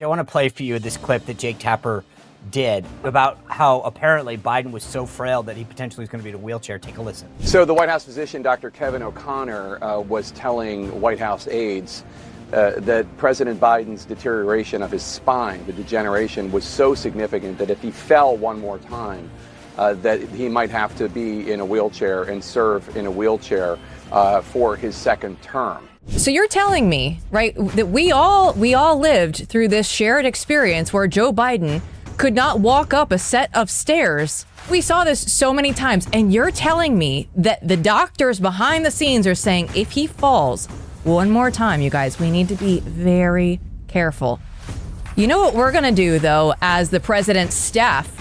I want to play for you this clip that Jake Tapper did about how apparently Biden was so frail that he potentially is going to be in a wheelchair. Take a listen. So the White House physician, Dr. Kevin O'Connor, was telling White House aides that President Biden's deterioration of his spine, the degeneration, was so significant that if he fell one more time, that he might have to be in a wheelchair and serve in a wheelchair for his second term. So you're telling me, right, that we all lived through this shared experience where Joe Biden could not walk up a set of stairs. We saw this so many times, and you're telling me that the doctors behind the scenes are saying if he falls one more time, you guys, we need to be very careful. You know what we're going to do, though, as the president's staff?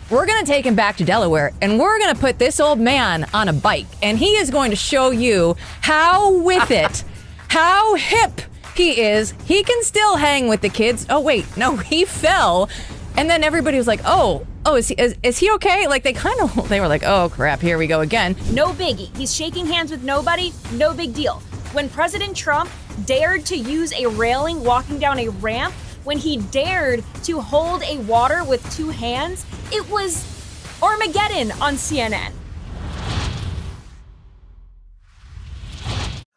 We're going to take him back to Delaware, and we're going to put this old man on a bike, and he is going to show you how with it, how hip he is. He can still hang with the kids. Oh, wait, no, he fell. And then everybody was like, oh, is he okay? Like, they were like, oh, crap, here we go again. No biggie. He's shaking hands with nobody. No big deal. When President Trump dared to use a railing walking down a ramp, when he dared to hold a water with two hands, it was Armageddon on CNN.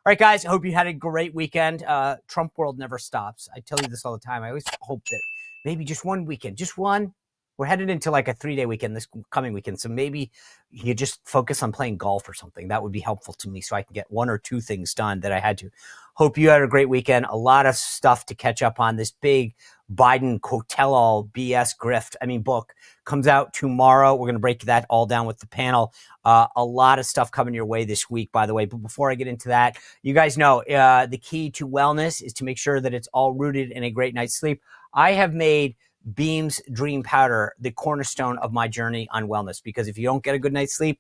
All right, guys, I hope you had a great weekend. Trump world never stops. I tell you this all the time. I always hope that maybe just one weekend, just one. We're headed into like a 3-day weekend this coming weekend. So maybe you just focus on playing golf or something. That would be helpful to me so I can get one or two things done that I had to. Hope you had a great weekend. A lot of stuff to catch up on. This big Biden tell-all BS book comes out tomorrow. We're going to break that all down with the panel. A lot of stuff coming your way this week, by the way. But before I get into that, you guys know the key to wellness is to make sure that it's all rooted in a great night's sleep. I have made Beam's Dream Powder the cornerstone of my journey on wellness, because if you don't get a good night's sleep,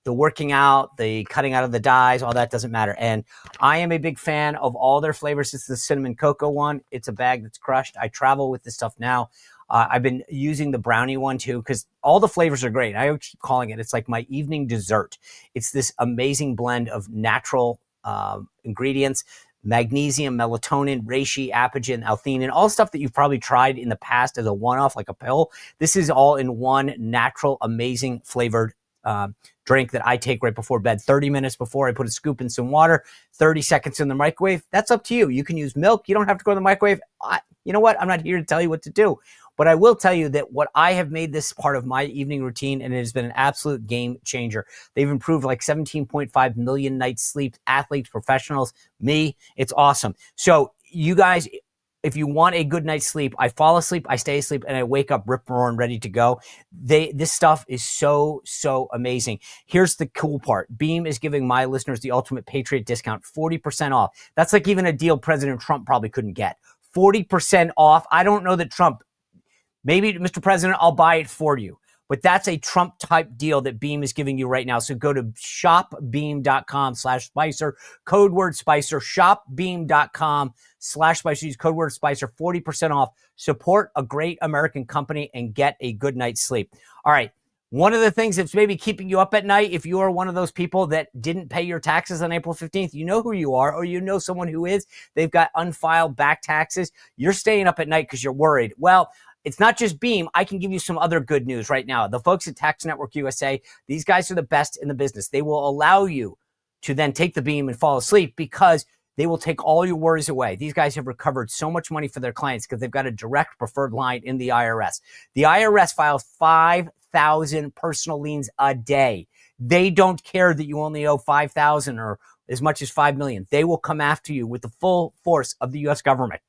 the working out, the cutting out of the dyes, all that doesn't matter. And I am a big fan of all their flavors. It's the cinnamon cocoa one. It's a bag that's crushed. I travel with this stuff now. I've been using the brownie one too, because all the flavors are great. I keep calling it's like my evening dessert. It's this amazing blend of natural ingredients, magnesium, melatonin, reishi, apigenin, L-theanine, all stuff that you've probably tried in the past as a one-off, like a pill. This is all in one natural, amazing flavored drink that I take right before bed. 30 minutes before, I put a scoop in some water, 30 seconds in the microwave. That's up to you. You can use milk. You don't have to go to the microwave. You know what? I'm not here to tell you what to do. But I will tell you that what I have made this part of my evening routine, and it has been an absolute game changer. They've improved like 17.5 million nights sleep, athletes, professionals, me. It's awesome. So you guys, if you want a good night's sleep, I fall asleep, I stay asleep, and I wake up rip-roaring ready to go. This stuff is so amazing. Here's the cool part. Beam is giving my listeners the ultimate Patriot discount, 40% off. That's like even a deal President Trump probably couldn't get. 40% off. I don't know that Trump, maybe, Mr. President, I'll buy it for you. But that's a Trump-type deal that Beam is giving you right now. So go to shopbeam.com/Spicer, code word Spicer, shopbeam.com/Spicer. Use code word Spicer, 40% off. Support a great American company and get a good night's sleep. All right. One of the things that's maybe keeping you up at night, if you are one of those people that didn't pay your taxes on April 15th, you know who you are, or you know someone who is. They've got unfiled back taxes. You're staying up at night because you're worried. Well, it's not just Beam. I can give you some other good news right now. The folks at Tax Network USA, these guys are the best in the business. They will allow you to then take the Beam and fall asleep because they will take all your worries away. These guys have recovered so much money for their clients because they've got a direct preferred line in the IRS. The IRS files 5,000 personal liens a day. They don't care that you only owe 5,000 or as much as 5 million. They will come after you with the full force of the U.S. government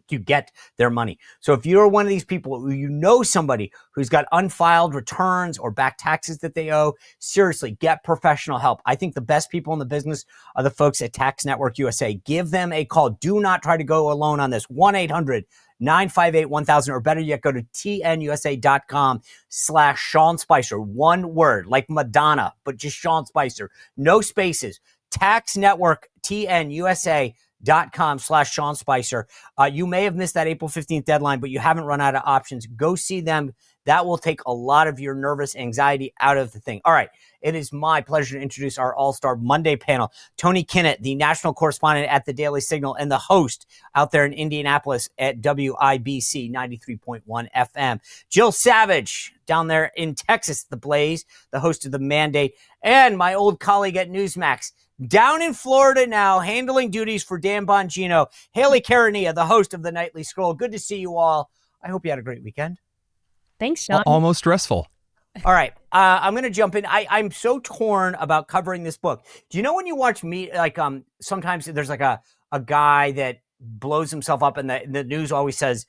to get their money. So if you're one of these people who you know somebody who's got unfiled returns or back taxes that they owe, seriously, get professional help. I think the best people in the business are the folks at Tax Network USA. Give them a call. Do not try to go alone on this. 1-800-958-1000, or better yet, go to tnusa.com/Sean Spicer. One word, like Madonna, but just Sean Spicer. No spaces. Tax Network, TNUSA.com/Sean Sean Spicer. You may have missed that April 15th deadline, but you haven't run out of options. Go see them. That will take a lot of your nervous anxiety out of the thing. All right. It is my pleasure to introduce our All-Star Monday panel. Tony Kinnett, the national correspondent at the Daily Signal and the host out there in Indianapolis at WIBC 93.1 FM. Jill Savage down there in Texas, The Blaze, the host of The Mandate, and my old colleague at Newsmax, down in Florida now, handling duties for Dan Bongino, Haley Carania, the host of the Nightly Scroll. Good to see you all. I hope you had a great weekend. Thanks, Sean. Almost stressful. All right. I'm going to jump in. I'm so torn about covering this book. Do you know when you watch me, like, sometimes there's like a guy that blows himself up and the news always says,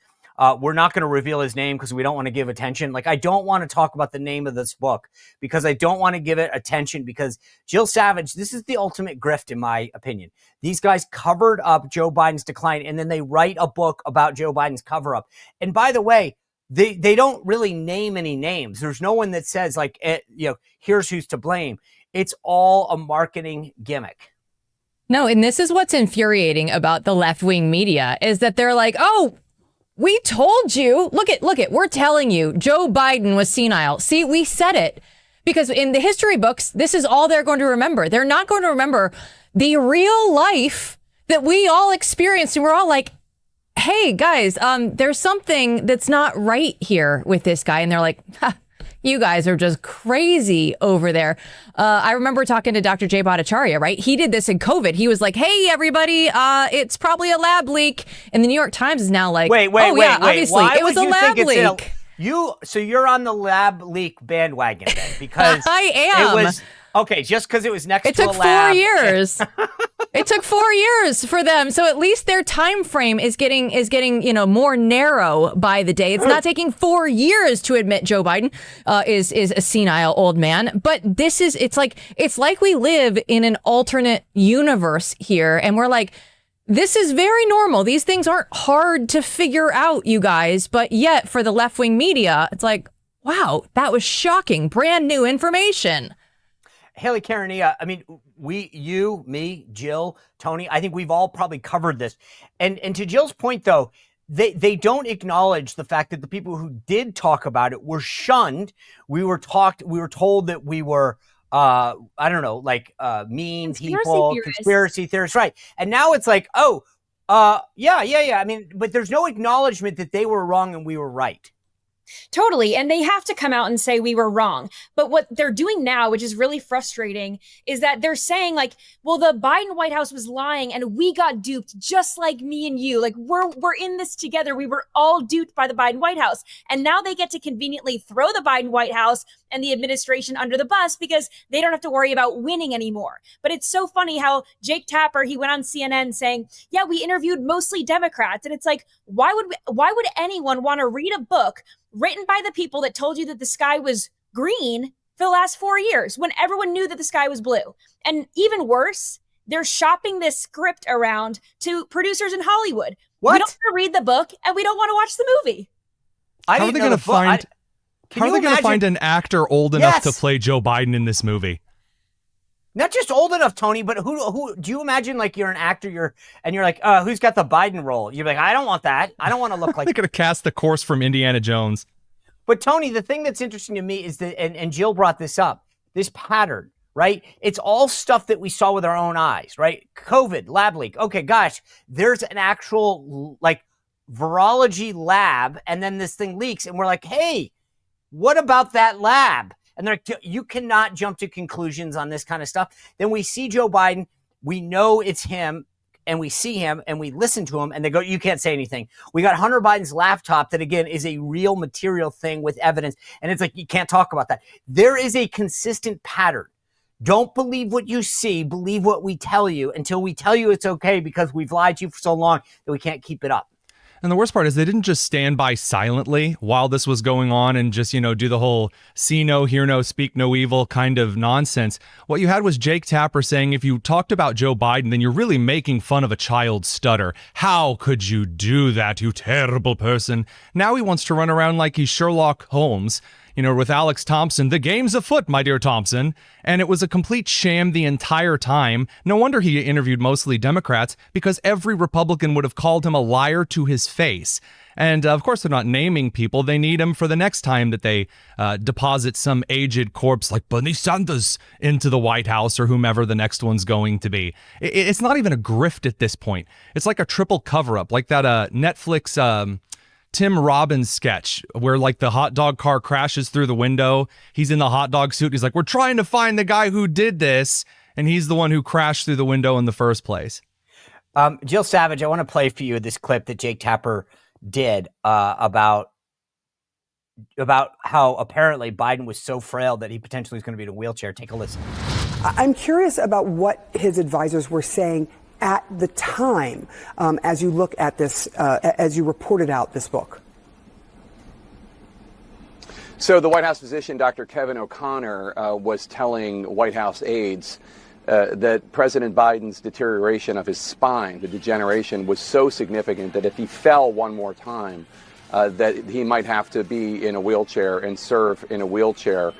we're not going to reveal his name because we don't want to give attention. Like, I don't want to talk about the name of this book because I don't want to give it attention, because Jill Savage, this is the ultimate grift, in my opinion. These guys covered up Joe Biden's decline, and then they write a book about Joe Biden's cover up. And by the way, they don't really name any names. There's no one that says, like, here's who's to blame. It's all a marketing gimmick. No, and this is what's infuriating about the left-wing media, is that they're like, oh, we told you. Look it. We're telling you Joe Biden was senile. See, we said it. Because in the history books, this is all they're going to remember. They're not going to remember the real life that we all experienced. And we're all like, hey, guys, there's something that's not right here with this guy. And they're like, you guys are just crazy over there. I remember talking to Dr. Jay Bhattacharya, right? He did this in COVID. He was like, hey, everybody, it's probably a lab leak. And the New York Times is now like, wait, obviously, why it was a would you lab think it's leak. So you're on the lab leak bandwagon then, because I am. It was okay, just because it was next it to a took lab. 4 years. It took 4 years for them. So at least their time frame is getting, more narrow by the day. It's not taking 4 years to admit Joe Biden is a senile old man. But it's like we live in an alternate universe here. And we're like, this is very normal. These things aren't hard to figure out, you guys. But yet for the left wing media, it's like, wow, that was shocking. Brand new information. Haley Carania, I mean, you, me, Jill, Tony, I think we've all probably covered this. And to Jill's point, though, they don't acknowledge the fact that the people who did talk about it were shunned. We were told that we were, mean people, conspiracy theorists, right? And now it's like, yeah. I mean, but there's no acknowledgement that they were wrong and we were right. Totally. And they have to come out and say we were wrong. But what they're doing now, which is really frustrating, is that they're saying, like, well, the Biden White House was lying and we got duped just like me and you. Like, we're in this together. We were all duped by the Biden White House. And now they get to conveniently throw the Biden White House and the administration under the bus because they don't have to worry about winning anymore. But it's so funny how Jake Tapper, he went on CNN saying, yeah, we interviewed mostly Democrats. And it's like, why would anyone want to read a book written by the people that told you that the sky was green for the last 4 years when everyone knew that the sky was blue? And even worse, they're shopping this script around to producers in Hollywood. What? We don't want to read the book and we don't want to watch the movie. How are they going to find an actor old enough to play Joe Biden in this movie? Not just old enough, Tony, but who do you imagine, like, you're an actor, you're like, who's got the Biden role? You're like, I don't want that. I don't want to look like. They're going to cast the course from Indiana Jones. But Tony, the thing that's interesting to me is that, and Jill brought this up, this pattern, right? It's all stuff that we saw with our own eyes, right? COVID, lab leak. Okay, gosh, there's an actual, like, virology lab, and then this thing leaks, and we're like, hey, what about that lab? And they're like, you cannot jump to conclusions on this kind of stuff. Then we see Joe Biden, we know it's him, and we see him, and we listen to him, and they go, you can't say anything. We got Hunter Biden's laptop that, again, is a real material thing with evidence, and it's like, you can't talk about that. There is a consistent pattern. Don't believe what you see, believe what we tell you until we tell you it's okay because we've lied to you for so long that we can't keep it up. And the worst part is they didn't just stand by silently while this was going on and just, do the whole see no, hear no, speak no evil kind of nonsense. What you had was Jake Tapper saying, if you talked about Joe Biden, then you're really making fun of a child's stutter. How could you do that, you terrible person? Now he wants to run around like he's Sherlock Holmes, with Alex Thompson, the game's afoot, my dear Thompson. And it was a complete sham the entire time. No wonder he interviewed mostly Democrats, because every Republican would have called him a liar to his face. And of course, they're not naming people. They need him for the next time that they deposit some aged corpse like Bernie Sanders into the White House or whomever the next one's going to be. It's not even a grift at this point. It's like a triple cover-up, like that Netflix Tim Robbins sketch where like the hot dog car crashes through the window. He's in the hot dog suit. He's like, we're trying to find the guy who did this. And he's the one who crashed through the window in the first place. Jill Savage, I want to play for you this clip that Jake Tapper did about how apparently Biden was so frail that he potentially is going to be in a wheelchair. Take a listen. I'm curious about what his advisors were saying at the time as you look at this, as you reported out this book. So the White House physician, Dr. Kevin O'Connor, was telling White House aides that President Biden's deterioration of his spine, the degeneration, was so significant that if he fell one more time, that he might have to be in a wheelchair and serve in a wheelchair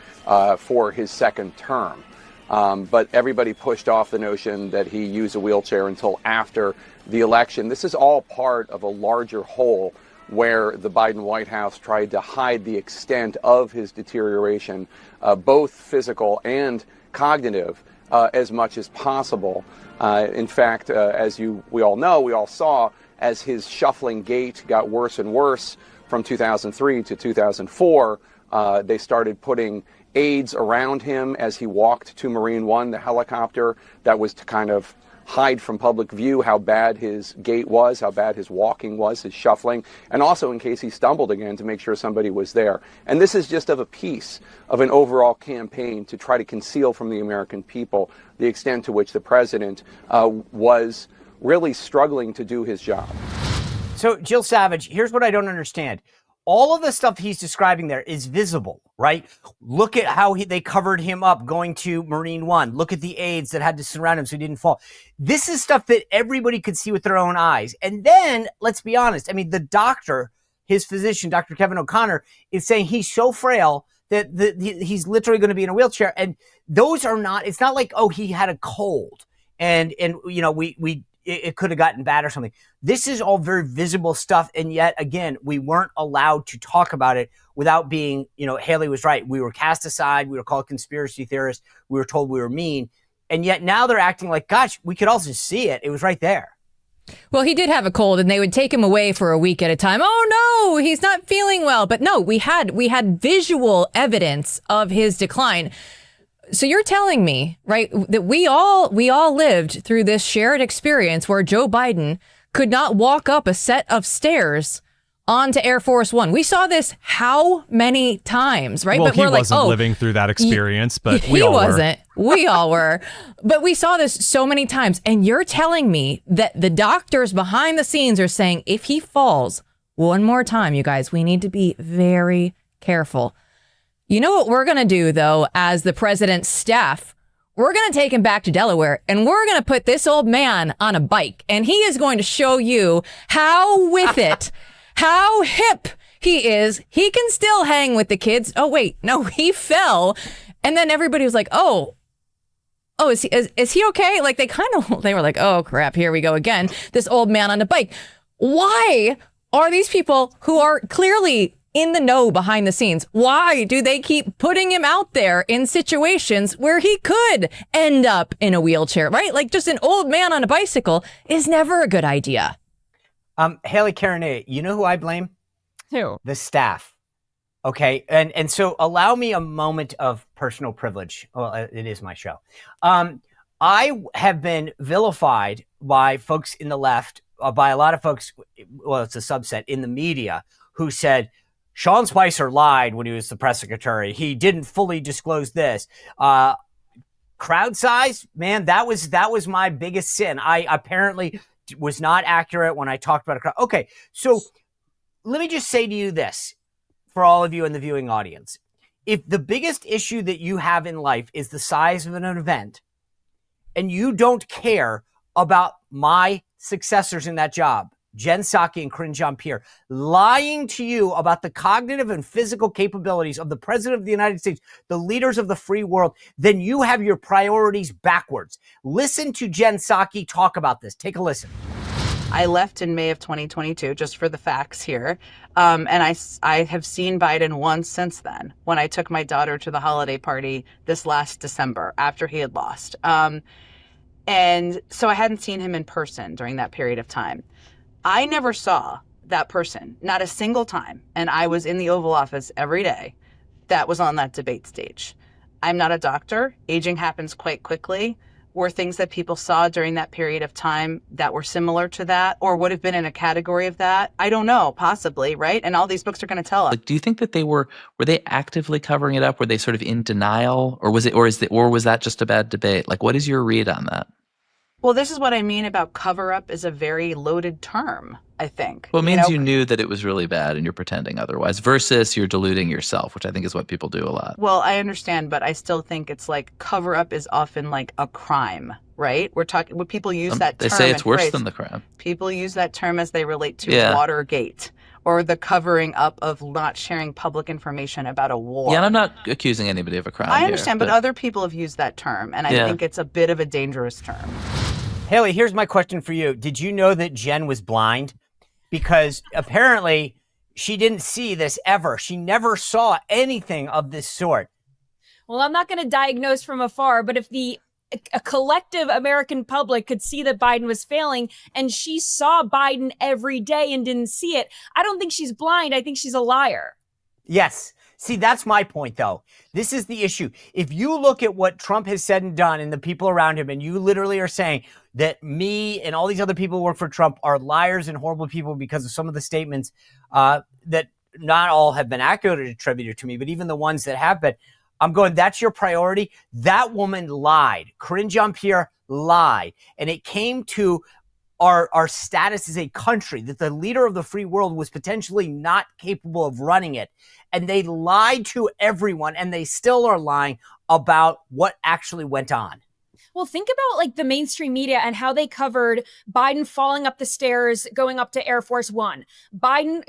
for his second term. But everybody pushed off the notion that he use a wheelchair until after the election. This is all part of a larger whole where the Biden White House tried to hide the extent of his deterioration, both physical and cognitive, as much as possible. In fact, as we all know, we all saw, as his shuffling gait got worse and worse from 2003 to 2004, they started putting aides around him as he walked to Marine One, the helicopter. That was to kind of hide from public view how bad his gait was, how bad his walking was, his shuffling, and also in case he stumbled again to make sure somebody was there. And this is just of a piece of an overall campaign to try to conceal from the American people the extent to which the president was really struggling to do his job. So, Jill Savage, here's what I don't understand. All of the stuff he's describing there is visible, right? Look at how they covered him up going to Marine One. Look at the aides that had to surround him so he didn't fall. This is stuff that everybody could see with their own eyes. And then, let's be honest, I mean, the doctor, his physician, Dr. Kevin O'Connor, is saying he's so frail that he's literally going to be in a wheelchair. And those are not, it's not like, oh, he had a cold and you know, it could have gotten bad or something. This is all very visible stuff. And yet, again, we weren't allowed to talk about it without being, you know, Haley was right. We were cast aside. We were called conspiracy theorists. We were told we were mean. And yet now they're acting like, gosh, we could also see it. It was right there. Well, he did have a cold and they would take him away for a week at a time. Oh, no, he's not feeling well. But no, we had visual evidence of his decline. So you're telling me, right, that we all lived through this shared experience where Joe Biden could not walk up a set of stairs onto Air Force One. We saw this how many times, right? Well, but he we're wasn't like, living through that experience, but we he all wasn't. were. We all were. But we saw this so many times. And you're telling me that the doctors behind the scenes are saying, if he falls one more time, you guys, we need to be very careful. You know what we're going to do, though, as the president's staff? We're going to take him back to Delaware and we're going to put this old man on a bike and he is going to show you how with it, how hip he is. He can still hang with the kids. Oh, wait, no, he fell. And then everybody was like, oh, is he okay? Like they were like, oh, crap, here we go again. This old man on a bike. Why are these people who are clearly in the know behind the scenes, why do they keep putting him out there in situations where he could end up in a wheelchair, right? Like just an old man on a bicycle is never a good idea. Haley Carney, you know who I blame? Who? The staff. Okay. And so allow me a moment of personal privilege. Well, it is my show. I have been vilified by folks in the left, by a lot of folks, well, it's a subset in the media, who said, Sean Spicer lied when he was the press secretary. He didn't fully disclose this. Crowd size, man, that was my biggest sin. I apparently was not accurate when I talked about a crowd. Okay, so let me just say to you this, for all of you in the viewing audience. If the biggest issue that you have in life is the size of an event, and you don't care about my successors in that job, Jen Psaki and Corinne Jean-Pierre, lying to you about the cognitive and physical capabilities of the president of the United States, the leaders of the free world, then you have your priorities backwards. Listen to Jen Psaki talk about this. Take a listen. I left in May of 2022, just for the facts here. And I have seen Biden once since then, when I took my daughter to the holiday party this last December after he had lost. And so I hadn't seen him in person during that period of time. I never saw that person, not a single time. And I was in the Oval Office every day that was on that debate stage. I'm not a doctor. Aging happens quite quickly. Were things that people saw during that period of time that were similar to that or would have been in a category of that? I don't know, possibly, right? And all these books are going to tell us. Like, do you think that were they actively covering it up? Were they sort of in denial, or was that just a bad debate? Like, what is your read on that? Well, this is what I mean about cover up is a very loaded term, I think. Well, it means you knew that it was really bad and you're pretending otherwise versus you're deluding yourself, which I think is what people do a lot. Well, I understand, but I still think it's like cover up is often like a crime, right? We're talking when people use that term. They say it's worse than the crime. People use that term as they relate to Watergate or the covering up of not sharing public information about a war. Yeah, and I'm not accusing anybody of a crime. I understand, but other people have used that term, and I think it's a bit of a dangerous term. Haley, here's my question for you. Did you know that Jen was blind? Because apparently she didn't see this ever. She never saw anything of this sort. Well, I'm not going to diagnose from afar, but if a collective American public could see that Biden was failing and she saw Biden every day and didn't see it, I don't think she's blind. I think she's a liar. Yes. See, that's my point, though. This is the issue. If you look at what Trump has said and done and the people around him, and you literally are saying that me and all these other people who work for Trump are liars and horrible people because of some of the statements that not all have been accurately attributed to me, but even the ones that have been, I'm going, that's your priority? That woman lied. Corinne Jean-Pierre lied. And it came to our status as a country, that the leader of the free world was potentially not capable of running it. And they lied to everyone, and they still are lying about what actually went on. Well, think about like the mainstream media and how they covered Biden falling up the stairs, going up to Air Force One. Biden,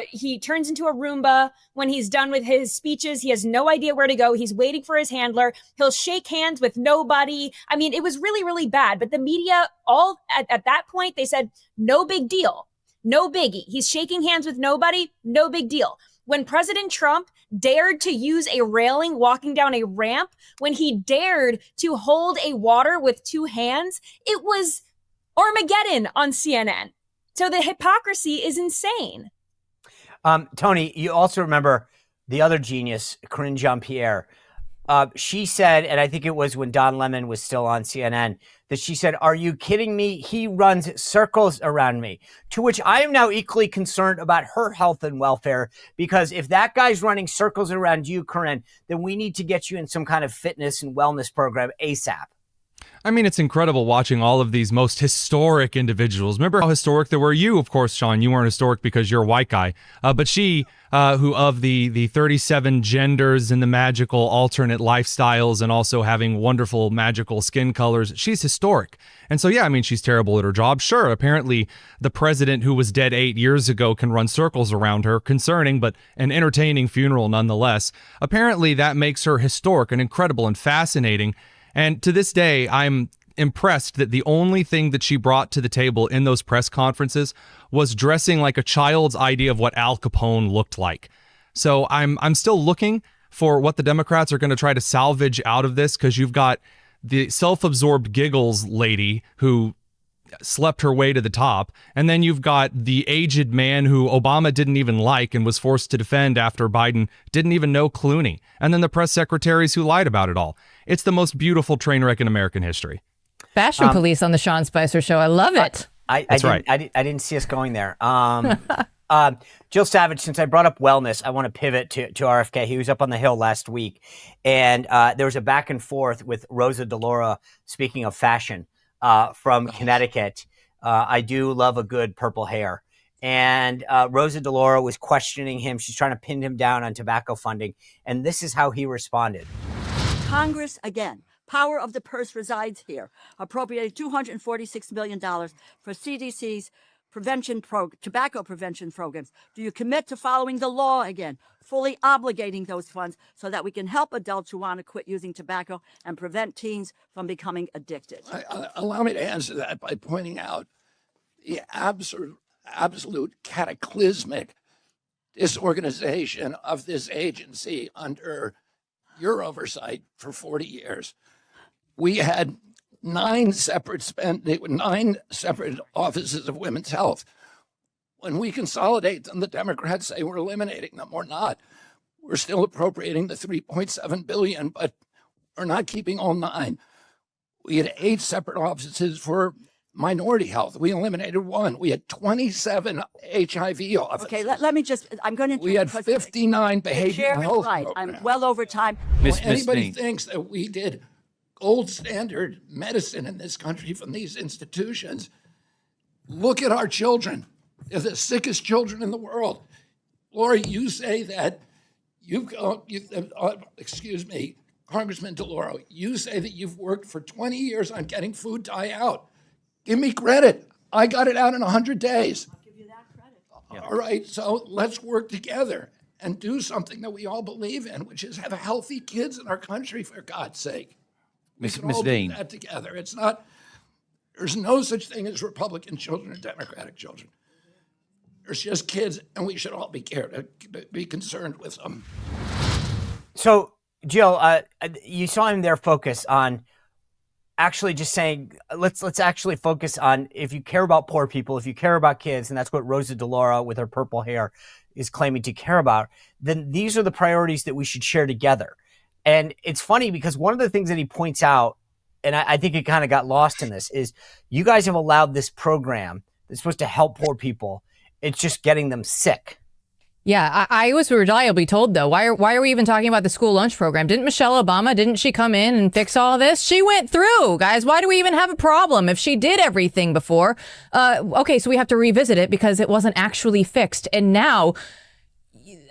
he turns into a Roomba when he's done with his speeches. He has no idea where to go. He's waiting for his handler. He'll shake hands with nobody. I mean, it was really, really bad. But the media all at that point, they said, no big deal. No biggie. He's shaking hands with nobody. No big deal. When President Trump dared to use a railing walking down a ramp, when he dared to hold a water with two hands, it was Armageddon on CNN. So the hypocrisy is insane. Tony, you also remember the other genius, Corinne Jean-Pierre. She said, and I think it was when Don Lemon was still on CNN, that she said, "Are you kidding me? He runs circles around me." To which I am now equally concerned about her health and welfare, because if that guy's running circles around you, Corinne, then we need to get you in some kind of fitness and wellness program ASAP. I mean, it's incredible watching all of these most historic individuals. Remember how historic they were? You, of course, Sean, you weren't historic because you're a white guy. But she, who of the 37 genders and the magical alternate lifestyles and also having wonderful magical skin colors, she's historic. And so, yeah, I mean, she's terrible at her job. Sure, apparently the president who was dead 8 years ago can run circles around her. Concerning, but an entertaining funeral nonetheless. Apparently that makes her historic and incredible and fascinating. And to this day, I'm impressed that the only thing that she brought to the table in those press conferences was dressing like a child's idea of what Al Capone looked like. So I'm still looking for what the Democrats are going to try to salvage out of this, because you've got the self-absorbed giggles lady who slept her way to the top, and then you've got the aged man who Obama didn't even like and was forced to defend after Biden didn't even know Clooney, and then the press secretaries who lied about it all. It's the most beautiful train wreck in American history. Fashion police on the Sean Spicer Show. I love it. That's right. I didn't see us going there. Jill Savage, since I brought up wellness, I want to pivot to RFK. He was up on the Hill last week, and there was a back and forth with Rosa DeLauro, speaking of fashion, from Connecticut. I do love a good purple hair. And Rosa DeLauro was questioning him. She's trying to pin him down on tobacco funding. And this is how he responded. Congress, again, power of the purse resides here, appropriated $246 million for CDC's tobacco prevention programs? Do you commit to following the law again, fully obligating those funds so that we can help adults who want to quit using tobacco and prevent teens from becoming addicted? Allow me to answer that by pointing out the absolute cataclysmic disorganization of this agency under your oversight for 40 years. We had 9 separate offices of women's health. When we consolidate them, the Democrats say we're eliminating them. We're not. We're still appropriating the $3.7 billion, but we're not keeping all 9. We had 8 separate offices for minority health. We eliminated 1. We had 27 HIV offices. Okay, let me just, I'm going to... We had 59 behavioral health programs. I'm well over time. Anybody thinks that we did gold standard medicine in this country from these institutions, look at our children. They're the sickest children in the world. Lori, you say that excuse me, Congressman DeLauro, you say that you've worked for 20 years on getting food dye out. Give me credit. I got it out in 100 days. I'll give you that credit. All right, so let's work together and do something that we all believe in, which is have healthy kids in our country, for God's sake. Ms. We can all Dean. do that together. It's not, there's no such thing as Republican children or Democratic children. There's just kids, and we should all be concerned with them. So, Jill, you saw him there focus on actually just saying, let's actually focus on, if you care about poor people, if you care about kids, and that's what Rosa DeLauro with her purple hair is claiming to care about, then these are the priorities that we should share together. And it's funny because one of the things that he points out, and I think it kind of got lost in this, is you guys have allowed this program that's supposed to help poor people. It's just getting them sick. Yeah, I was reliably told, though, why are we even talking about the school lunch program? Didn't Michelle Obama, didn't she come in and fix all of this? She went through, guys. Why do we even have a problem if she did everything before? Okay, so we have to revisit it because it wasn't actually fixed. And now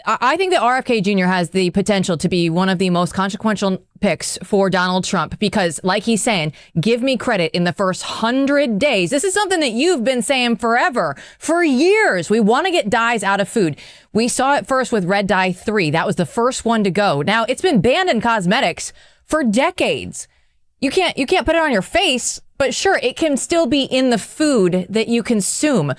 I think that RFK Jr. has the potential to be one of the most consequential picks for Donald Trump because, like he's saying, give me credit in the first 100 days. This is something that you've been saying forever, for years. We want to get dyes out of food. We saw it first with Red Dye 3. That was the first one to go. Now, it's been banned in cosmetics for decades. You can't put it on your face, but sure, it can still be in the food that you consume.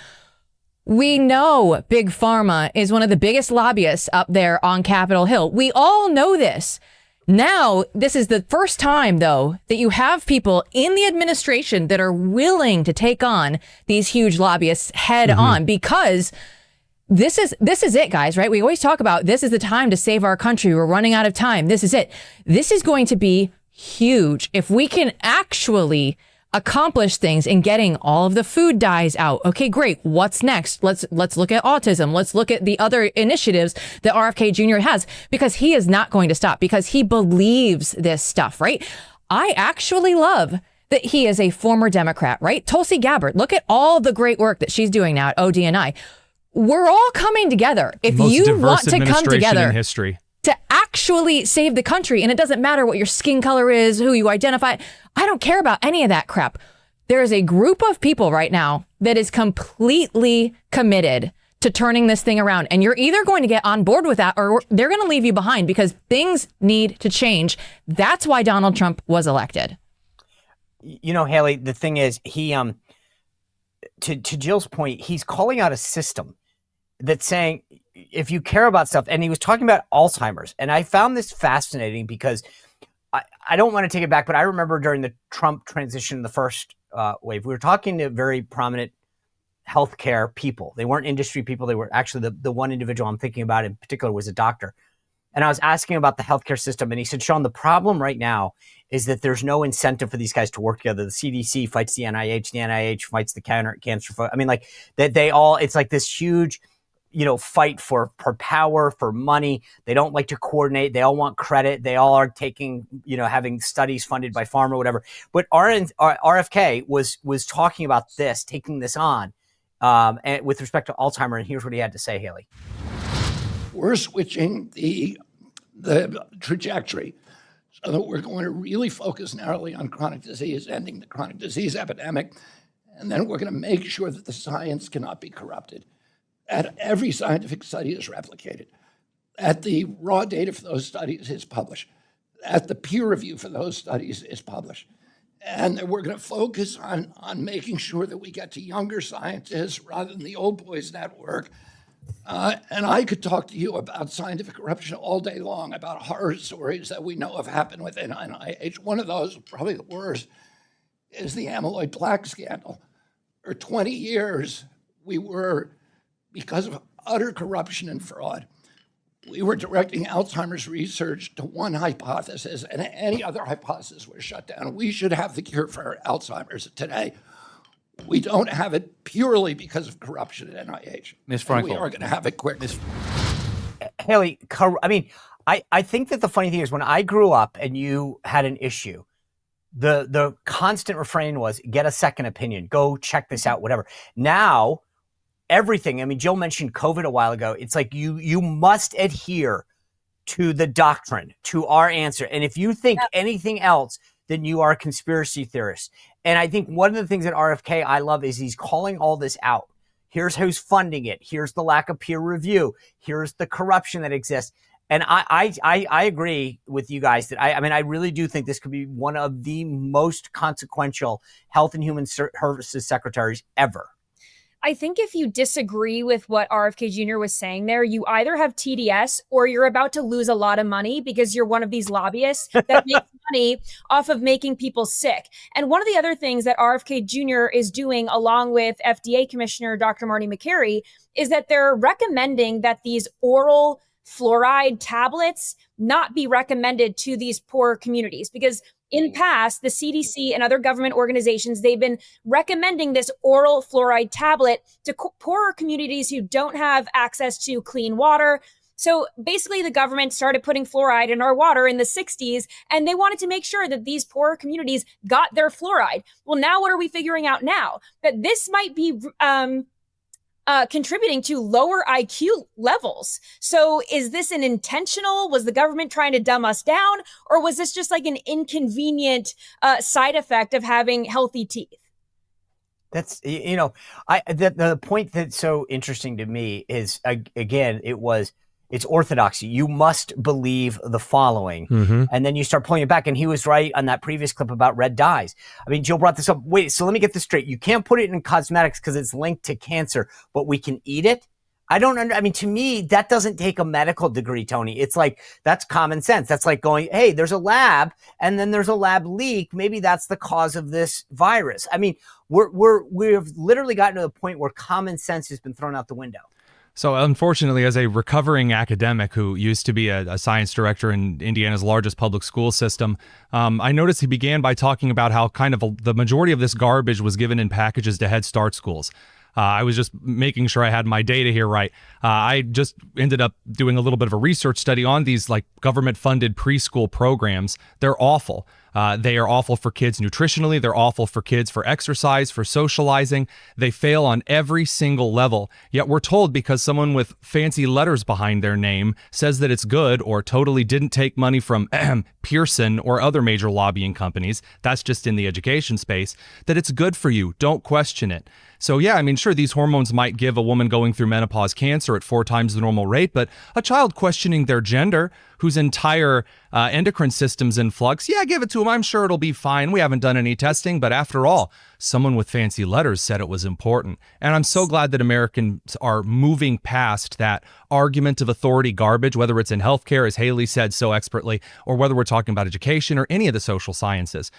We know Big Pharma is one of the biggest lobbyists up there on Capitol Hill. We all know this. Now, this is the first time, though, that you have people in the administration that are willing to take on these huge lobbyists head on, because this is it, guys, right? We always talk about this is the time to save our country. We're running out of time. This is it. This is going to be huge. If we can actually accomplish things in getting all of the food dyes out. Okay, great. What's next? Let's look at autism. Let's look at the other initiatives that RFK Jr. has, because he is not going to stop, because he believes this stuff, right? I actually love that he is a former Democrat, right? Tulsi Gabbard, look at all the great work that she's doing now at ODNI. We're all coming together. If Most you diverse want to come administration together in history to actually save the country, and it doesn't matter what your skin color is, who you identify. I don't care about any of that crap. There is a group of people right now that is completely committed to turning this thing around. And you're either going to get on board with that or they're going to leave you behind, because things need to change. That's why Donald Trump was elected. You know, Haley, the thing is, he, to Jill's point, he's calling out a system that's saying, if you care about stuff, and he was talking about Alzheimer's. And I found this fascinating because I don't want to take it back, but I remember during the Trump transition, the first wave, we were talking to very prominent healthcare people. They weren't industry people. They were actually the one individual I'm thinking about in particular was a doctor. And I was asking about the healthcare system. And he said, Sean, the problem right now is that there's no incentive for these guys to work together. The CDC fights the NIH fights the cancer. I mean, like that they all, it's like this huge, fight for power, for money. They don't like to coordinate. They all want credit. They all are taking, having studies funded by pharma or whatever. But RFK was talking about this, taking this on and with respect to Alzheimer. And here's what he had to say, Haley. We're switching the trajectory so that we're going to really focus narrowly on chronic disease, ending the chronic disease epidemic, And then we're going to make sure that the science cannot be corrupted. That every scientific study is replicated, that the raw data for those studies is published, that the peer review for those studies is published. And that we're going to focus on making sure that we get to younger scientists rather than the old boys network. And I could talk to you about scientific corruption all day long, about horror stories that we know have happened within NIH. One of those, probably the worst, is the amyloid plaque scandal. For 20 years, we were, because of utter corruption and fraud, we were directing Alzheimer's research to one hypothesis, and any other hypothesis was shut down. We should have the cure for Alzheimer's today. We don't have it purely because of corruption at NIH. Ms. Frankel. We are going to have it quickly. Haley, I mean, I think that the funny thing is when I grew up and you had an issue, the constant refrain was get a second opinion, go check this out, whatever. Now, everything, I mean, Jill mentioned COVID a while ago. It's like you must adhere to the doctrine, to our answer. And if you think anything else, then you are a conspiracy theorist. And I think one of the things that RFK I love is he's calling all this out. Here's who's funding it. Here's the lack of peer review. Here's the corruption that exists. And I agree with you guys that I mean, I really do think this could be one of the most consequential Health and Human Services secretaries ever. I think if you disagree with what RFK Jr. was saying there, you either have TDS or you're about to lose a lot of money because you're one of these lobbyists that makes money off of making people sick. And one of the other things that RFK Jr. is doing along with FDA Commissioner Dr. Marty Makary is that they're recommending that these oral fluoride tablets not be recommended to these poor communities because in past, the CDC and other government organizations, they've been recommending this oral fluoride tablet to poorer communities who don't have access to clean water. So basically, the government started putting fluoride in our water in the 60s, and they wanted to make sure that these poorer communities got their fluoride. Well, now what are we figuring out now? That this might be contributing to lower IQ levels. So is this an intentional, was the government trying to dumb us down, or was this just like an inconvenient side effect of having healthy teeth? That's, you know, the point that's so interesting to me is, again, it's orthodoxy. You must believe the following. Mm-hmm. And then you start pulling it back. And he was right on that previous clip about red dyes. I mean, Jill brought this up. Wait, so let me get this straight. You can't put it in cosmetics because it's linked to cancer, but we can eat it? I mean, to me, that doesn't take a medical degree, Tony. It's like, that's common sense. That's like going, hey, there's a lab and then there's a lab leak. Maybe that's the cause of this virus. I mean, we've literally gotten to the point where common sense has been thrown out the window. So unfortunately, as a recovering academic who used to be a science director in Indiana's largest public school system, I noticed he began by talking about how kind of the majority of this garbage was given in packages to Head Start schools. I was just making sure I had my data here right. I just ended up doing a little bit of a research study on these like government-funded preschool programs. They're awful. They are awful for kids nutritionally. They're awful for kids for exercise, for socializing. They fail on every single level. Yet we're told because someone with fancy letters behind their name says that it's good or totally didn't take money from Pearson or other major lobbying companies, that's just in the education space, that it's good for you. Don't question it. So yeah, I mean, sure, these hormones might give a woman going through menopause cancer at 4 times the normal rate, but a child questioning their gender, whose entire endocrine system's in flux, yeah, give it to him. I'm sure it'll be fine. We haven't done any testing, but after all, someone with fancy letters said it was important. And I'm so glad that Americans are moving past that argument of authority garbage, whether it's in healthcare, as Haley said so expertly, or whether we're talking about education or any of the social sciences.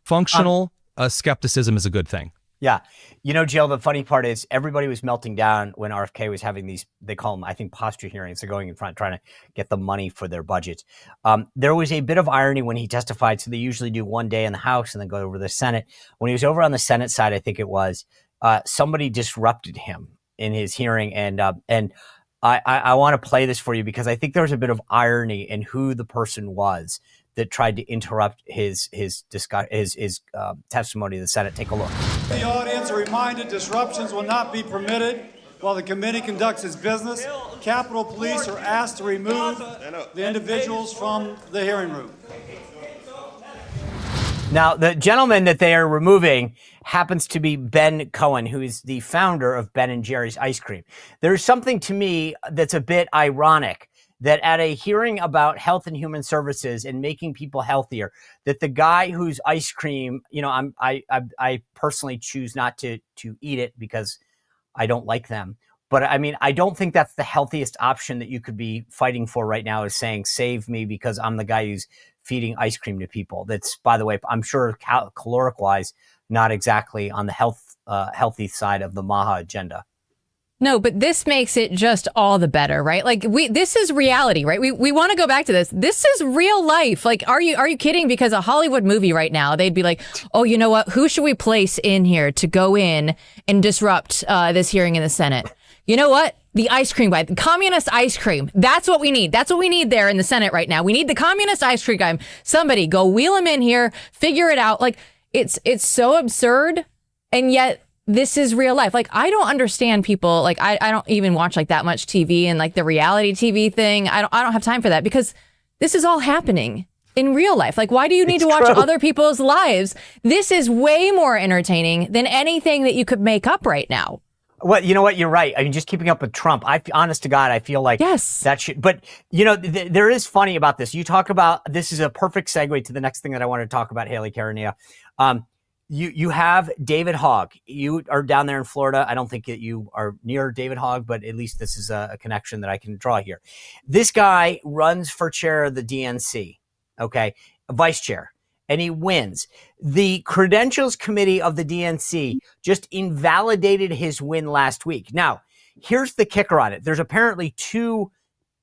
Functional skepticism is a good thing. Yeah. You know, Jill, the funny part is everybody was melting down when RFK was having these, they call them, I think, posture hearings. They're going in front, trying to get the money for their budget. There was a bit of irony when he testified. So they usually do one day in the House and then go over to the Senate. When he was over on the Senate side, I think it was, somebody disrupted him in his hearing. And I want to play this for you because I think there's a bit of irony in who the person was that tried to interrupt his testimony to the Senate. Take a look. The audience are reminded disruptions will not be permitted while the committee conducts its business. Capitol Police are asked to remove the individuals from the hearing room. Now, the gentleman that they are removing happens to be Ben Cohen, who is the founder of Ben & Jerry's ice cream. There's something to me that's a bit ironic that at a hearing about health and human services and making people healthier, that the guy whose ice cream, I personally choose not to eat it because I don't like them. But I mean, I don't think that's the healthiest option that you could be fighting for right now, is saying, save me because I'm the guy who's feeding ice cream to people. That's, by the way, I'm sure caloric wise, not exactly on the healthy side of the MAHA agenda. No, but this makes it just all the better, right? Like this is reality, right? We want to go back to this. This is real life. Like, are you kidding? Because a Hollywood movie right now, they'd be like, oh, you know what? Who should we place in here to go in and disrupt this hearing in the Senate? You know what? The ice cream guy, the communist ice cream. That's what we need. That's what we need there in the Senate right now. We need the communist ice cream guy. Somebody go wheel him in here, figure it out. Like, it's so absurd. And yet this is real life. Like, I don't understand people. Like, I don't even watch like that much TV and like the reality TV thing. I don't have time for that, because this is all happening in real life. Like, why do you need to watch other people's lives? This is way more entertaining than anything that you could make up right now. Well, you know what? You're right. I mean, just keeping up with Trump, honest to God, I feel like that should, but you know, there is funny about this. You talk about, this is a perfect segue to the next thing that I want to talk about, Haley Carania. You have David Hogg. You are down there in Florida. I don't think that you are near David Hogg, but at least this is a connection that I can draw here. This guy runs for chair of the DNC. Okay. Vice chair. And he wins. The credentials committee of the DNC just invalidated his win last week. Now, here's the kicker on it. There's apparently two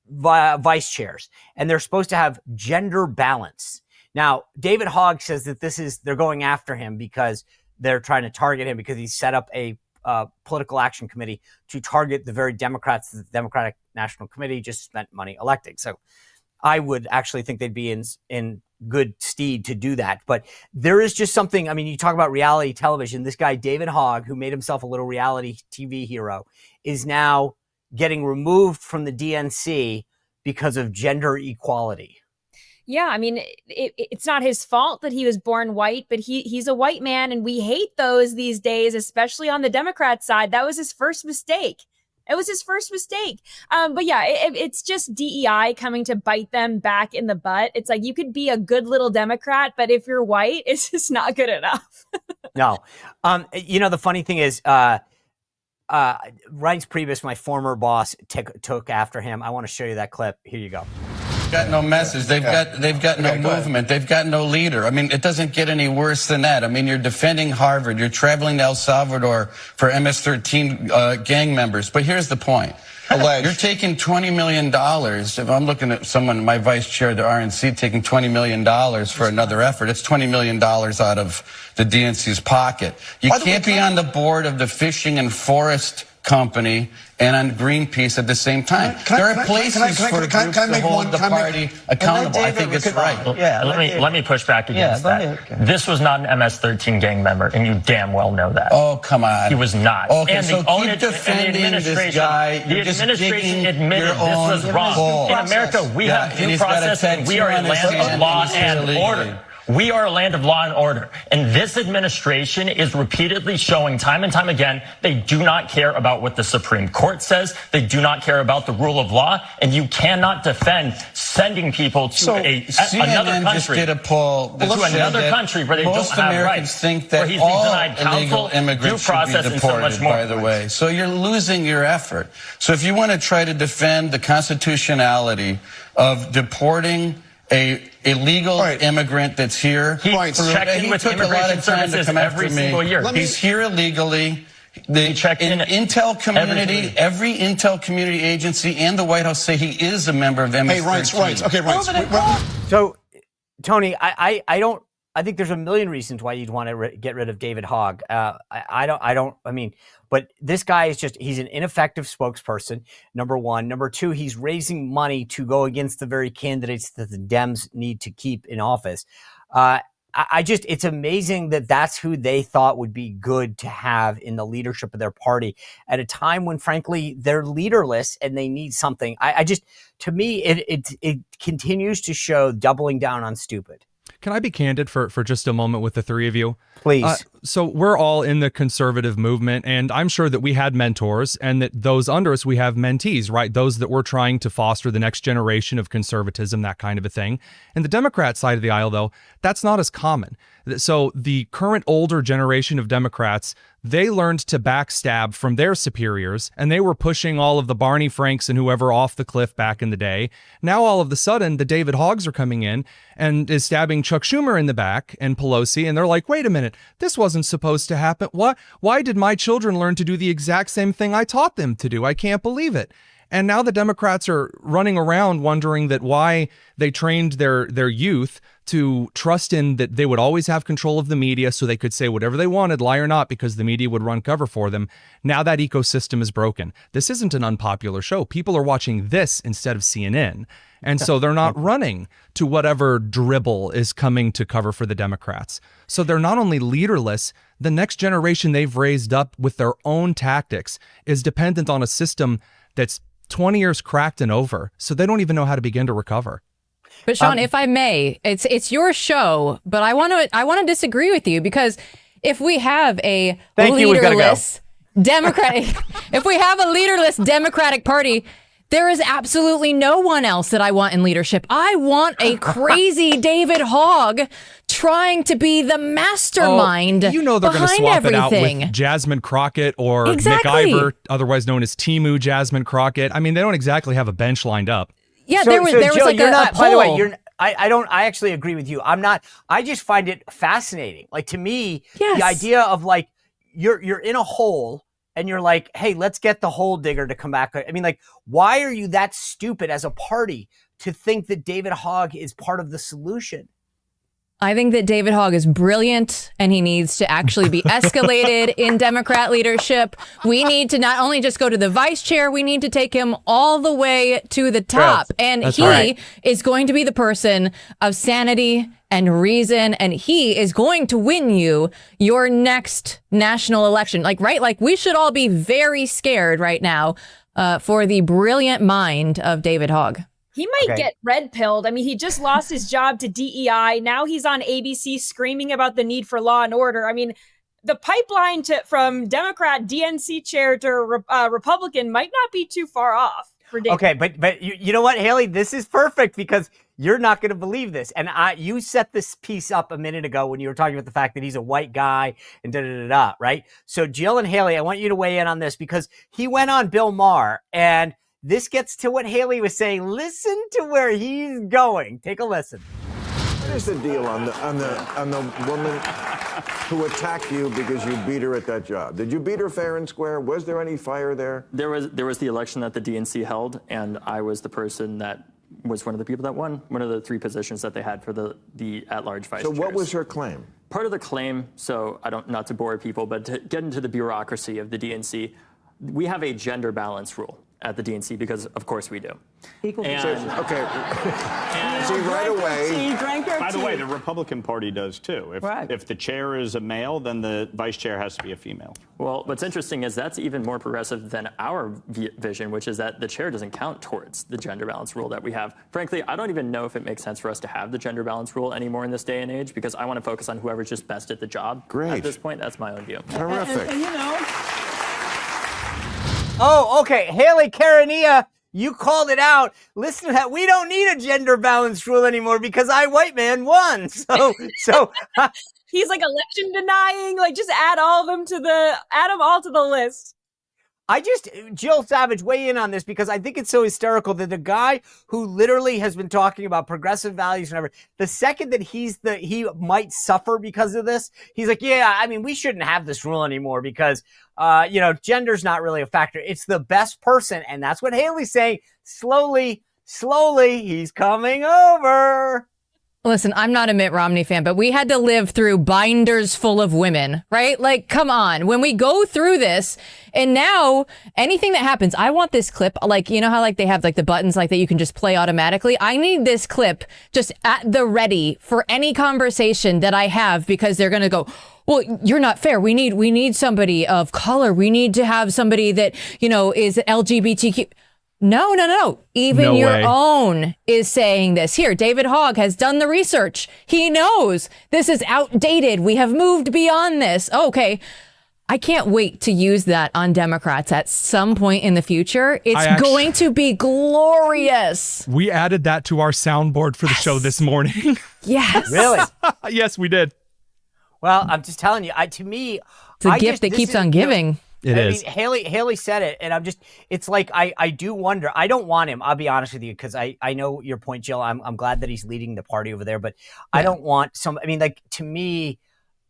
vice chairs, and they're supposed to have gender balance. Now, David Hogg says that they're going after him because they're trying to target him because he set up a political action committee to target the very Democrats that the Democratic National Committee just spent money electing. So I would actually think they'd be in good stead to do that. But there is just something, I mean, you talk about reality television. This guy, David Hogg, who made himself a little reality TV hero, is now getting removed from the DNC because of gender equality. Yeah, I mean, it's not his fault that he was born white, but he's a white man, and we hate those these days, especially on the Democrat side. That was his first mistake. It was his first mistake. But yeah, it's just DEI coming to bite them back in the butt. It's like, you could be a good little Democrat, but if you're white, it's just not good enough. No. You know, the funny thing is, Reince Priebus, my former boss, took after him. I want to show you that clip. Here you go. Got no message. They've got no movement. They've got no leader. I mean, it doesn't get any worse than that. I mean, you're defending Harvard. You're traveling to El Salvador for MS-13 gang members. But here's the point. Alleged. You're taking $20 million. If I'm looking at someone, my vice chair of the RNC, taking $20 million for another effort, it's $20 million out of the DNC's pocket. You can't be on the board of the Fishing and Forest Company and on Greenpeace at the same time. There are places for groups to hold the party accountable. I think it's right. Yeah, let me push back against that. This was not an MS-13 gang member, and you damn well know that. Oh, come on. He was not. Okay, and so the keep defending this guy. The administration admitted this was wrong. In America, we have due process, and we are a land of law and order. We are a land of law and order. And this administration is repeatedly showing time and time again they do not care about what the Supreme Court says. They do not care about the rule of law. And you cannot defend sending people to another country. Just did a poll to another country where they don't have Americans rights. Think that all illegal immigrants should be deported, by the way. So you're losing your effort. So if you want to try to defend the constitutionality of deporting a illegal immigrant that's here. He took a lot of time to come after me. He's here illegally. The Intel community, every Intel community agency and the White House say he is a member of MS-13. Hey, Reince. Okay, Reince. So, Tony, I think there's a million reasons why you'd want to get rid of David Hogg. But this guy is he's an ineffective spokesperson, number one. Number two, he's raising money to go against the very candidates that the Dems need to keep in office. It's amazing that that's who they thought would be good to have in the leadership of their party at a time when, frankly, they're leaderless and they need something. To me, it continues to show doubling down on stupid. Can I be candid for just a moment with the three of you? Please. So we're all in the conservative movement, and I'm sure that we had mentors, and that those under us, we have mentees, right? Those that we're trying to foster the next generation of conservatism, that kind of a thing. And the Democrat side of the aisle, though, that's not as common. So the current older generation of Democrats, they learned to backstab from their superiors, and they were pushing all of the Barney Franks and whoever off the cliff back in the day. Now, all of a sudden, the David Hoggs are coming in and is stabbing Chuck Schumer in the back and Pelosi, and they're like, wait a minute, this wasn't supposed to happen. Why did my children learn to do the exact same thing I taught them to do? I can't believe it. And now the Democrats are running around wondering that why they trained their youth to trust in that they would always have control of the media so they could say whatever they wanted, lie or not, because the media would run cover for them. Now that ecosystem is broken. This isn't an unpopular show. People are watching this instead of CNN. And so they're not running to whatever dribble is coming to cover for the Democrats. So they're not only leaderless, the next generation they've raised up with their own tactics is dependent on a system that's 20 years cracked and over. So they don't even know how to begin to recover. But Sean, if I may, it's your show, but I want to disagree with you, because if we have a leaderless Democratic, if we have a leaderless Democratic Party, there is absolutely no one else that I want in leadership. I want a crazy David Hogg trying to be the mastermind. You know they're going to swap it out with Jasmine Crockett or MacIver, otherwise known as Timu Jasmine Crockett. I mean, they don't exactly have a bench lined up. Yeah, there was Jill, like a poll. By the way, I actually agree with you. I'm not. I just find it fascinating. Like, to me, the idea of like you're in a hole and you're like, hey, let's get the hole digger to come back. I mean, like, why are you that stupid as a party to think that David Hogg is part of the solution? I think that David Hogg is brilliant, and he needs to actually be escalated in Democrat leadership. We need to not only just go to the vice chair, we need to take him all the way to the top. And he is going to be the person of sanity and reason, and he is going to win you your next national election. Like, right? Like, we should all be very scared right now for the brilliant mind of David Hogg. He might get red pilled. I mean, he just lost his job to DEI. Now he's on ABC screaming about the need for law and order. I mean, the pipeline from Democrat DNC chair to Republican might not be too far off for David. Okay, but you know what, Haley? This is perfect, because you're not going to believe this. And you set this piece up a minute ago when you were talking about the fact that he's a white guy and da-da-da-da, right? So Jill and Haley, I want you to weigh in on this, because he went on Bill Maher, and this gets to what Haley was saying. Listen to where he's going. Take a listen. What is the deal on the woman who attacked you because you beat her at that job? Did you beat her fair and square? Was there any fire there? There was the election that the DNC held, and I was the person that was one of the people that won one of the three positions that they had for the at-large vice chairs. So what was her claim? Part of the claim, so not to bore people, but to get into the bureaucracy of the DNC, we have a gender balance rule at the DNC, because of course we do. Equal position. Okay. See, right away. By the way, the Republican Party does too. If the chair is a male, then the vice chair has to be a female. Well, what's interesting is that's even more progressive than our vision, which is that the chair doesn't count towards the gender balance rule that we have. Frankly, I don't even know if it makes sense for us to have the gender balance rule anymore in this day and age, because I want to focus on whoever's just best at the job. Great. At this point, that's my own view. Terrific. And, you know. Oh, okay. Haley Karania, you called it out. Listen to that. We don't need a gender balance rule anymore because white man, won. So he's like election denying. Like, just add them all to the list. Jill Savage, weigh in on this, because I think it's so hysterical that the guy who literally has been talking about progressive values and everything, the second that he might suffer because of this, he's like, yeah, I mean, we shouldn't have this rule anymore because, gender's not really a factor. It's the best person. And that's what Haley's saying. Slowly, he's coming over. Listen, I'm not a Mitt Romney fan, but we had to live through binders full of women, right? Like, come on. When we go through this, and now anything that happens, I want this clip, like, you know how like they have like the buttons like that you can just play automatically? I need this clip just at the ready for any conversation that I have, because they're going to go, well, you're not fair. We need somebody of color. We need to have somebody that, is LGBTQ. No. Even No your way. own is saying this. Here, David Hogg has done the research. He knows this is outdated. We have moved beyond this. Okay. I can't wait to use that on Democrats at some point in the future. It's going to be glorious. We added that to our soundboard for the show this morning. Yes. Really? Yes, we did. Well, I'm just telling you, to me, it's a gift that keeps on giving. It is. Mean, Haley said it, and it's like, I do wonder. I don't want him. I'll be honest with you, because I know your point, Jill. I'm glad that he's leading the party over there, but I don't want to me,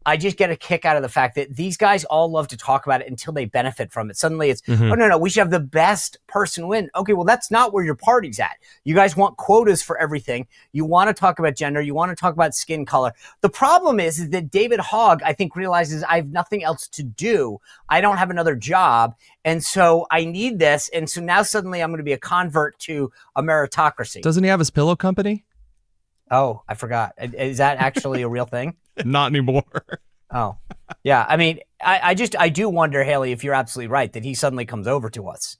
I just get a kick out of the fact that these guys all love to talk about it until they benefit from it. Suddenly it's, oh, no, we should have the best person win. Okay, well, that's not where your party's at. You guys want quotas for everything. You want to talk about gender. You want to talk about skin color. The problem is that David Hogg, I think, realizes I have nothing else to do. I don't have another job. And so I need this. And so now suddenly I'm going to be a convert to a meritocracy. Doesn't he have his pillow company? Oh, I forgot. Is that actually a real thing? Not anymore. Oh, yeah. I mean, I do wonder, Haley, if you're absolutely right, that he suddenly comes over to us.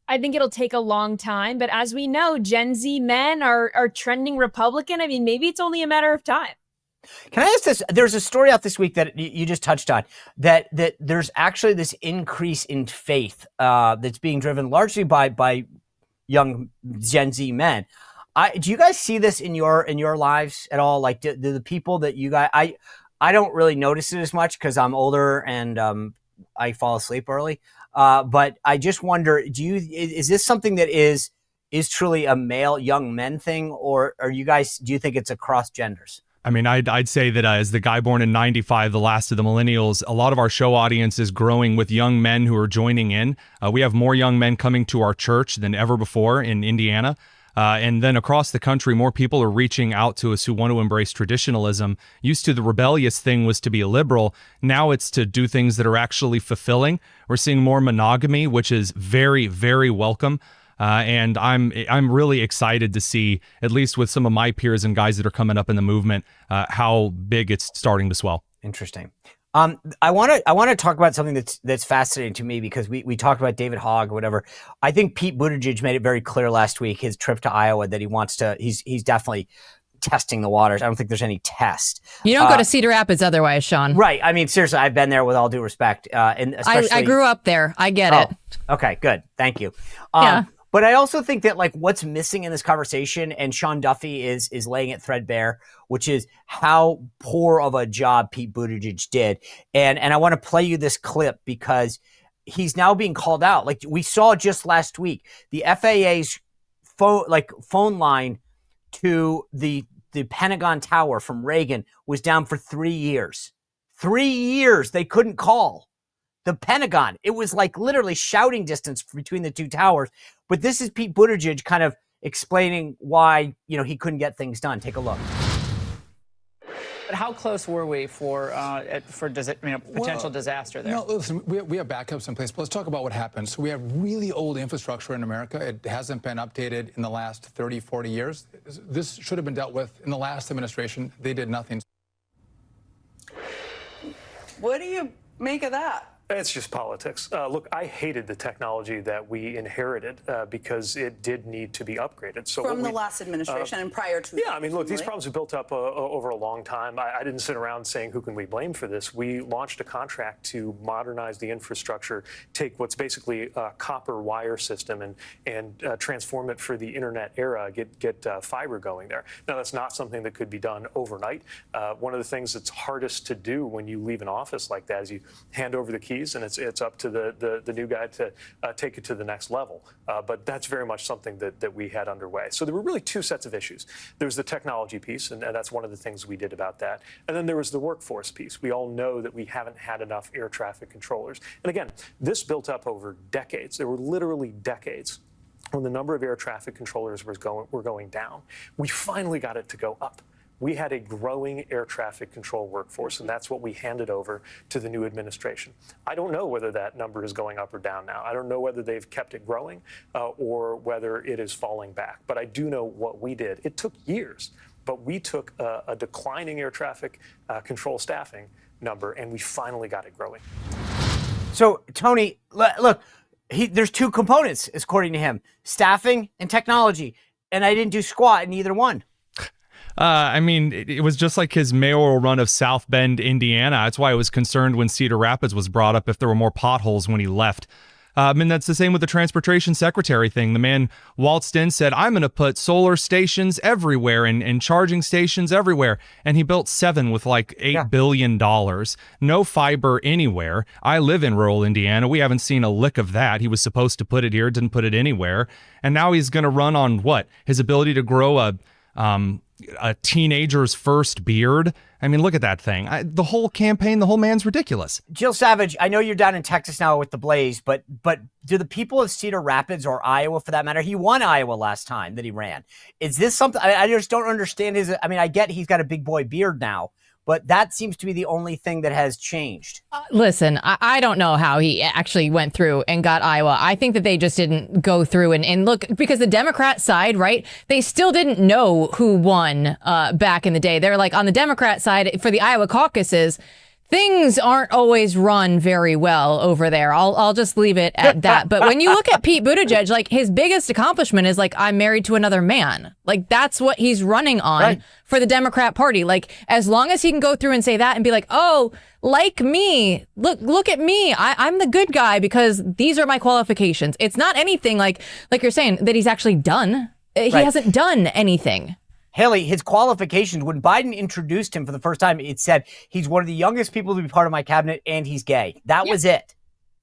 I think it'll take a long time, but as we know, Gen Z men are trending Republican. I mean, maybe it's only a matter of time. Can I ask this? There's a story out this week that you just touched on, that there's actually this increase in faith that's being driven largely by young Gen Z men. Do you guys see this in your lives at all? Like, do the people that you guys, I don't really notice it as much because I'm older and I fall asleep early. But I just wonder, is this something that is truly a male young men thing, or do you think it's across genders? I mean, I'd say that as the guy born in 95, the last of the millennials, a lot of our show audience is growing with young men who are joining in. We have more young men coming to our church than ever before in Indiana. And then across the country, more people are reaching out to us who want to embrace traditionalism. Used to, the rebellious thing was to be a liberal. Now it's to do things that are actually fulfilling. We're seeing more monogamy, which is very, very welcome. And I'm really excited to see, at least with some of my peers and guys that are coming up in the movement, how big it's starting to swell. Interesting. I want to talk about something that's fascinating to me, because we talked about David Hogg or whatever. I think Pete Buttigieg made it very clear last week, his trip to Iowa, that he's definitely testing the waters. I don't think there's any test. You don't go to Cedar Rapids otherwise, Sean. Right. I mean, seriously, I've been there, with all due respect. And especially, I grew up there. I get it. Okay, good. Thank you. Yeah. But I also think that, like, what's missing in this conversation, and Sean Duffy is laying it threadbare, which is how poor of a job Pete Buttigieg did. And I want to play you this clip because he's now being called out. Like we saw just last week, the FAA's phone line to the Pentagon Tower from Reagan was down for 3 years. 3 years they couldn't call the Pentagon. It was like literally shouting distance between the two towers. But this is Pete Buttigieg kind of explaining why, he couldn't get things done. Take a look. But how close were we for potential disaster there? No, listen, we have backups in place. But let's talk about what happened. So we have really old infrastructure in America. It hasn't been updated in the last 30, 40 years. This should have been dealt with in the last administration. They did nothing. What do you make of that? It's just politics. Look, I hated the technology that we inherited because it did need to be upgraded. So from the last administration and prior to. Yeah, I mean, look, these problems have built up over a long time. I didn't sit around saying who can we blame for this. We launched a contract to modernize the infrastructure, take what's basically a copper wire system and transform it for the internet era, get fiber going there. Now, that's not something that could be done overnight. One of the things that's hardest to do when you leave an office like that is you hand over the keys, and it's up to the new guy to take it to the next level. But that's very much something that we had underway. So there were really two sets of issues. There was the technology piece, and that's one of the things we did about that. And then there was the workforce piece. We all know that we haven't had enough air traffic controllers. And again, this built up over decades. There were literally decades when the number of air traffic controllers were going down. We finally got it to go up. We had a growing air traffic control workforce, and that's what we handed over to the new administration. I don't know whether that number is going up or down now. I don't know whether they've kept it growing or whether it is falling back. But I do know what we did. It took years, but we took a declining air traffic control staffing number, and we finally got it growing. So, Tony, look, There's two components, according to him: staffing and technology. And I didn't do squat in either one. I mean, it was just like his mayoral run of South Bend, Indiana. That's why I was concerned when Cedar Rapids was brought up if there were more potholes when he left. And that's the same with the transportation secretary thing. The man waltzed in, said, I'm going to put solar stations everywhere and charging stations everywhere. And he built 7 with like $8 billion. No fiber anywhere. I live in rural Indiana. We haven't seen a lick of that. He was supposed to put it here, didn't put it anywhere. And now he's going to run on what? His ability to grow a teenager's first beard. I mean, look at that thing. The whole campaign, the whole man's ridiculous. Jill Savage, I know you're down in Texas now with the Blaze, but do the people of Cedar Rapids or Iowa, for that matter, he won Iowa last time that he ran. Is this something, I just don't understand I get he's got a big boy beard now, but that seems to be the only thing that has changed. Listen, I don't know how he actually went through and got Iowa. I think that they just didn't go through and look, because the Democrat side, right, they still didn't know who won back in the day. They're like, on the Democrat side for the Iowa caucuses, things aren't always run very well over there. I'll just leave it at that. But when you look at Pete Buttigieg, like his biggest accomplishment is like, I'm married to another man. Like that's what he's running on for the Democrat Party. Like as long as he can go through and say that and be like, oh, like me, look at me. I'm the good guy because these are my qualifications. It's not anything like you're saying that he's actually done. He hasn't done anything. Haley, his qualifications, when Biden introduced him for the first time, it said he's one of the youngest people to be part of my cabinet and he's gay. That was it.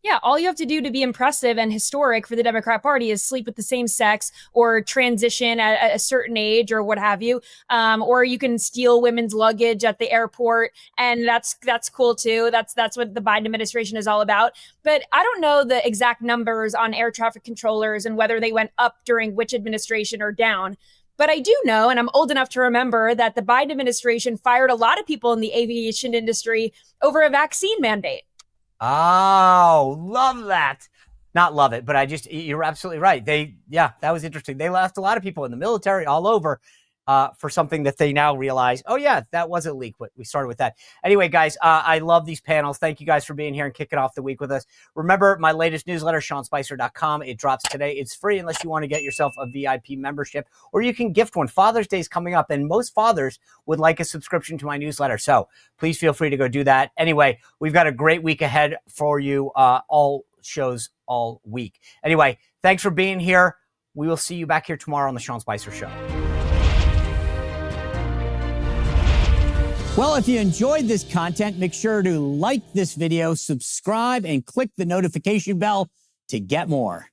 Yeah, all you have to do to be impressive and historic for the Democrat Party is sleep with the same sex or transition at a certain age or what have you. Or you can steal women's luggage at the airport, and that's cool too. That's what the Biden administration is all about. But I don't know the exact numbers on air traffic controllers and whether they went up during which administration or down. But I do know, and I'm old enough to remember, that the Biden administration fired a lot of people in the aviation industry over a vaccine mandate. Oh, love that. Not love it, but you're absolutely right. That was interesting. They lost a lot of people in the military all over for something that they now realize, oh yeah, that was a leak. We started with that. Anyway, guys, I love these panels. Thank you guys for being here and kicking off the week with us. Remember my latest newsletter, SeanSpicer.com. It drops today. It's free unless you want to get yourself a VIP membership, or you can gift one. Father's Day is coming up, and most fathers would like a subscription to my newsletter. So please feel free to go do that. Anyway, we've got a great week ahead for you, all shows all week. Anyway, thanks for being here. We will see you back here tomorrow on the Sean Spicer Show. Well, if you enjoyed this content, make sure to like this video, subscribe, and click the notification bell to get more.